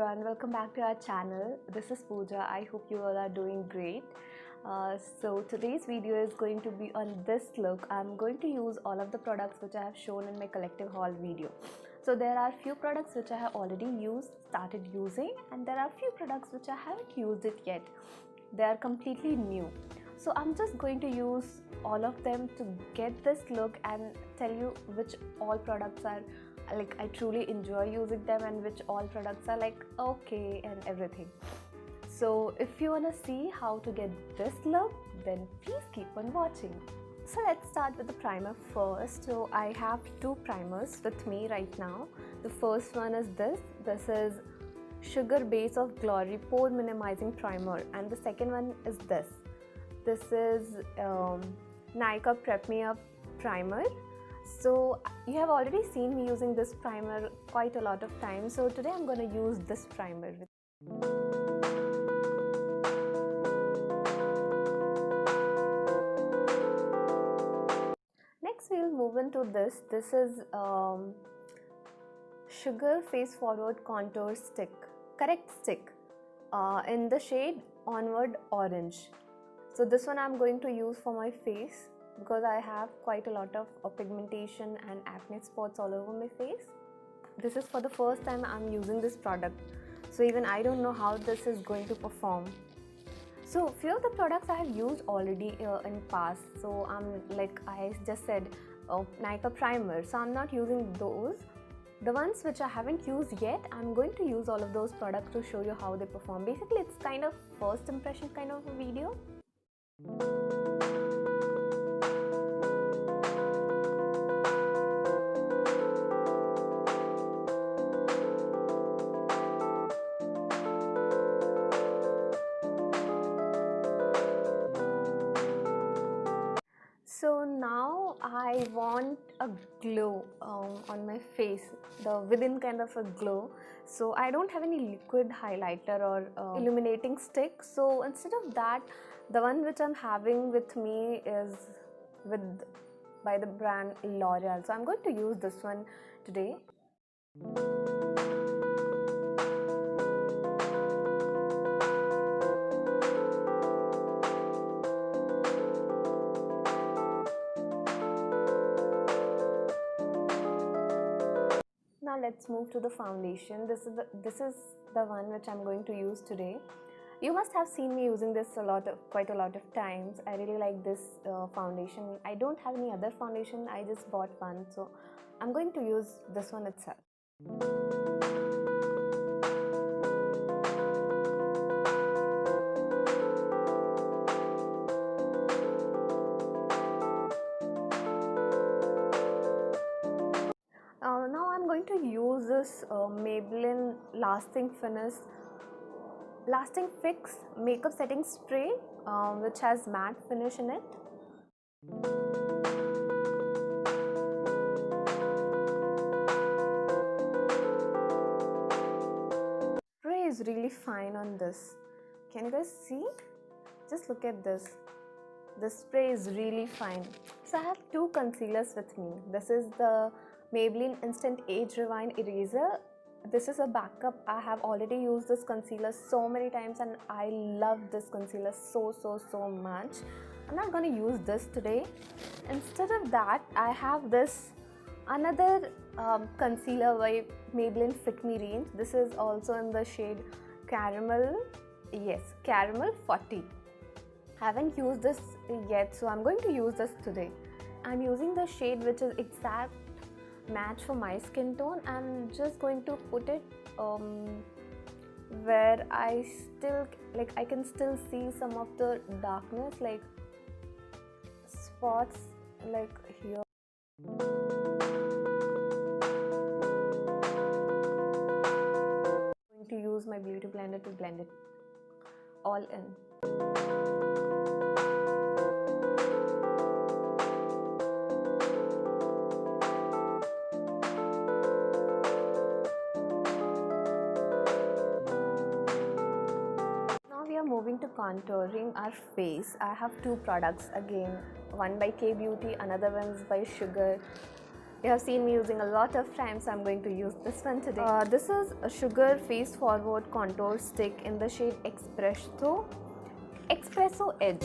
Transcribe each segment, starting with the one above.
everyone, welcome back to our channel. This is Pooja. I hope you all are doing great. So today's video is going to be on this look. I'm going to use all of the products which I have shown in my collective haul video. So there are few products which I have already started using, and there are few products which I haven't used it yet. They are completely new. So I'm just going to use all of them to get this look and tell you which all products are like I truly enjoy using them and which all products are like okay and everything. So if you want to see how to get this look, then please keep on watching. So let's start with the primer first. So I have two primers with me right now. The first one is this is Sugar Base of Glory Pore Minimizing Primer, and the second one is this is Nykaa Prep Me Up Primer. So you have already seen me using this primer quite a lot of times, so today I'm going to use this primer. Next we'll move into this is Sugar Face Forward Contour Stick, Correct Stick, in the shade Onward Orange. So this one I'm going to use for my face because I have quite a lot of pigmentation and acne spots all over my face. This is for the first time I'm using this product, so even I don't know how this is going to perform. So few of the products I have used already in past, so like I just said, Nykaa primer, so I'm not using those. The ones which I haven't used yet, I'm going to use all of those products to show you how they perform. Basically it's kind of first impression kind of a video. So now I want a glow on my face, the within kind of a glow. So I don't have any liquid highlighter or illuminating stick. So instead of that, the one which I'm having with me is by the brand L'Oreal. So I'm going to use this one today. Now let's move to the foundation. This is the one which I'm going to use today. You must have seen me using this quite a lot of times. I really like this foundation. I don't have any other foundation. I just bought one, so I'm going to use this one itself. Now I'm going to use this Maybelline Lasting Fix Makeup Setting Spray, which has matte finish in it. Spray is really fine on this. Can you guys see? Just look at this. The spray is really fine. So I have two concealers with me. This is the Maybelline Instant Age Rewind Eraser. This is a backup. I have already used this concealer so many times and I love this concealer so much. I'm not going to use this today. Instead of that, I have this another concealer by Maybelline Fit Me range. This is also in the shade Caramel 40. I haven't used this yet, so I'm going to use this today. I'm using the shade which is exact match for my skin tone. I'm just going to put it where I can still see some of the darkness, like spots like here. I'm going to use my beauty blender to blend it all in. Moving to contouring our face, I have two products again, one by K Beauty, another one is by Sugar. You have seen me using a lot of times, so I'm going to use this one today. This is a Sugar Face Forward Contour Stick in the shade Espresso Edge.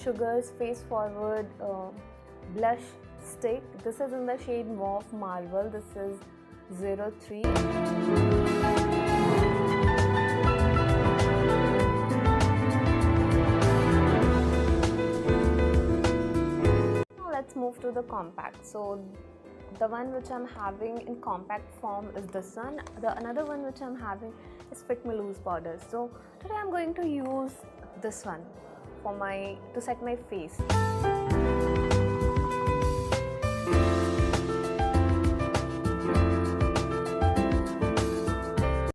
Sugar's Face Forward blush stick. This is in the shade Mauve Marble. This is 03. Now let's move to the compact. So the one which I'm having in compact form is this one. The another one which I'm having is Fit Me Loose powder. So today I'm going to use this one to set my face.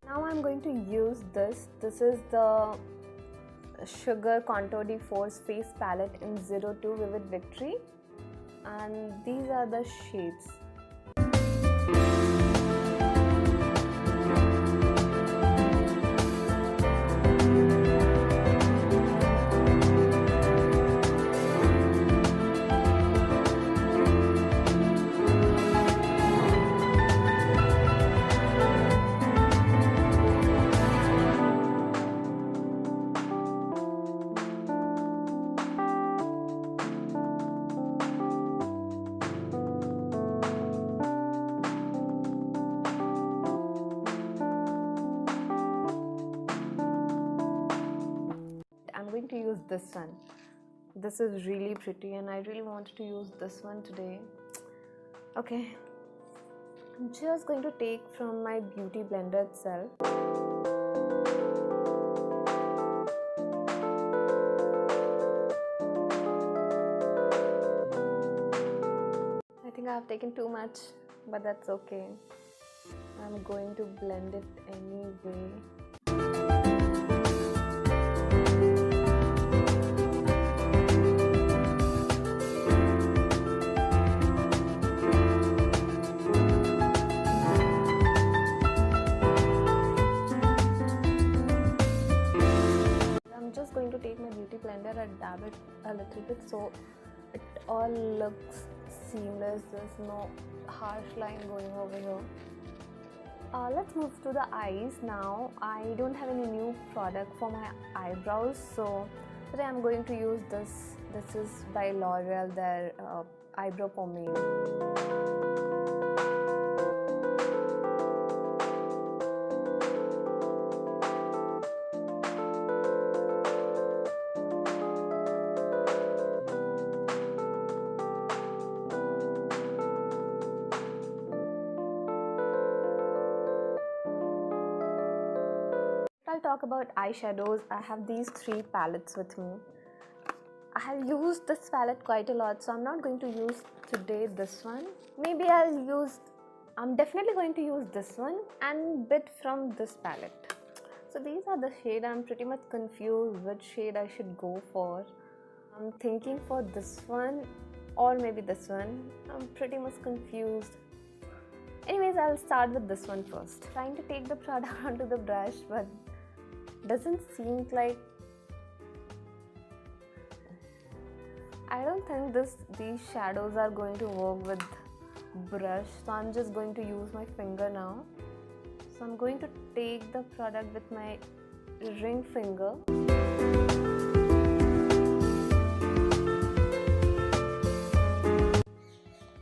Now I'm going to use this. This is the Sugar Contour de Force Face Palette in 02 Vivid Victory, and these are the shades. I'm going to use this one. This is really pretty and I really wanted to use this one today. Okay, I'm just going to take from my beauty blender itself. I think I have taken too much, but that's okay. I'm going to blend it anyway. I'm just going to take my beauty blender and dab it a little bit so it all looks seamless. There's no harsh line going over here. Let's move to the eyes now. I don't have any new product for my eyebrows, so today I'm going to use this. This is by L'Oreal, their eyebrow pomade. I'll talk about eyeshadows. I have these 3 palettes with me. I have used this palette quite a lot, so I'm not going to use today this one. Maybe I'm definitely going to use this one and bit from this palette. So these are the shade. I'm pretty much confused which shade I should go for. I'm thinking for this one or maybe this one. I'm pretty much confused. Anyways, I'll start with this one first. Trying to take the product onto the brush, but doesn't seem like, I don't think these shadows are going to work with brush, so I'm just going to use my finger now. So I'm going to take the product with my ring finger.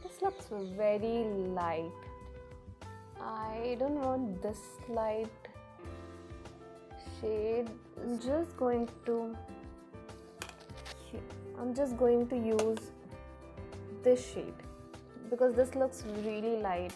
This looks very light. I don't want this light shade. I'm just going to I'm just going to use this shade because this looks really light.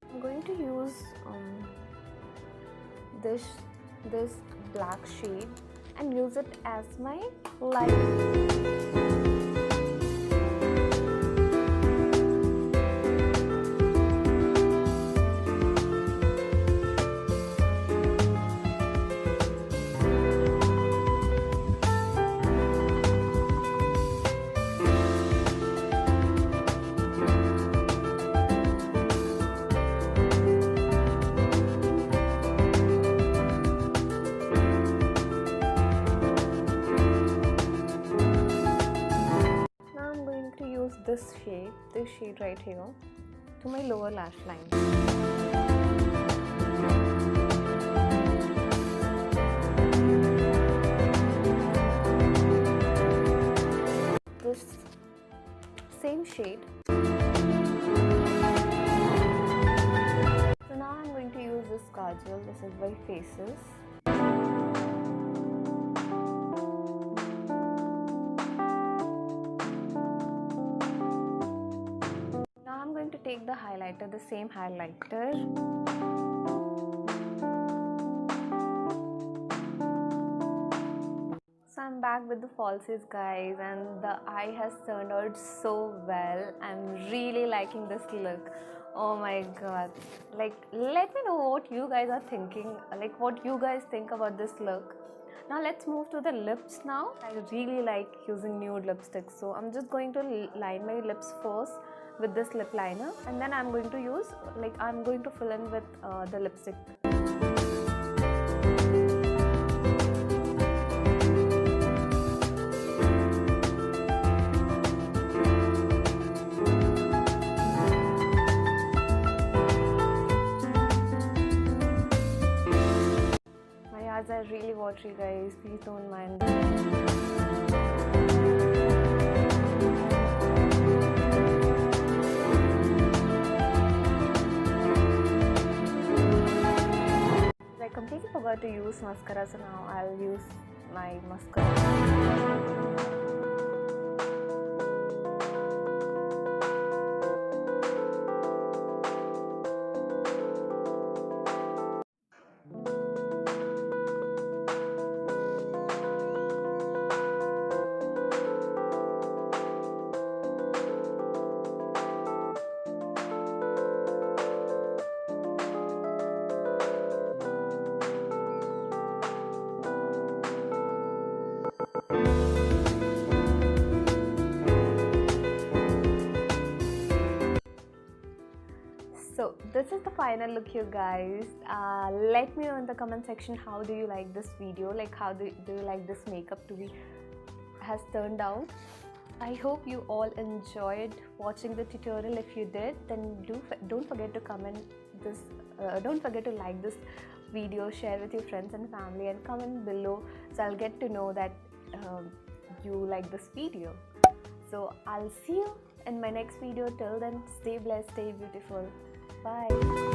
I'm going to use this black shade and use it as my light. This shade right here to my lower lash line. This same shade. So now I'm going to use this kajal. This is by Faces. I'm going to take the highlighter, the same highlighter. So I'm back with the falsies, guys, and the eye has turned out so well. I'm really liking this look. Oh my god. Like, let me know what you guys are thinking, like what you guys think about this look. Now let's move to the lips now. I really like using nude lipstick, so I'm just going to line my lips first with this lip liner, and then I'm going to fill in with the lipstick. My eyes are really watery, guys, please don't mind. I completely forgot to use mascara, so now I'll use my mascara. So this is the final look, you guys. Let me know in the comment section how do you like this video, like how do you like this makeup to be has turned out. I hope you all enjoyed watching the tutorial. If you did, then don't forget to comment this. Don't forget to like this video, share with your friends and family, and comment below so I'll get to know that you like this video. So I'll see you in my next video. Till then, stay blessed, stay beautiful. Bye.